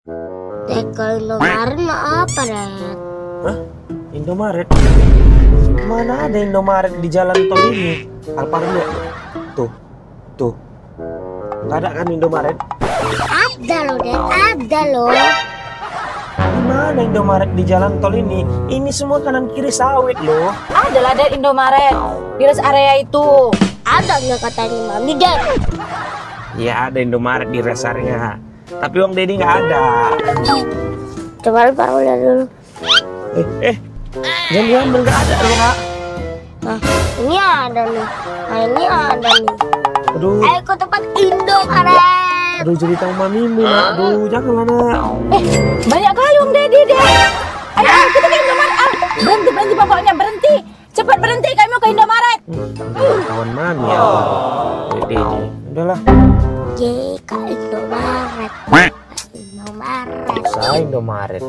Teko Indomaret mah apa, Red? Hah? Indomaret? Mana ada Indomaret di jalan tol ini? Alphard lihat. Tuh. Nggak ada kan Indomaret? Ada loh, Dek. Ada loh. Di mana Indomaret di jalan tol ini? Ini semua kanan kiri sawit loh. Adalah dari Indomaret di rest area itu. Ada nggak katanya Mami, Dek? Ya ada Indomaret di rest area. Tapi Bang Deddy nggak ada. Coba Pak lihat dulu. Jangan diambil, nggak ada loh, Kak. Nah, ini ada nih. Nah, ini ada nih. Aduh, Ayo ke tempat Indomaret. aduh jadi tahu mamimu, nak. Aduh, janganlah, nak. Banyak kali Om Deddy deh. Ayo kita ke Indomaret. Berhenti pokoknya berhenti. Cepat berhenti, kami mau ke Indomaret. Kawan mami ya, Deddy. Udahlah. Ke Indomaret. Indomaret. Saya Indomaret.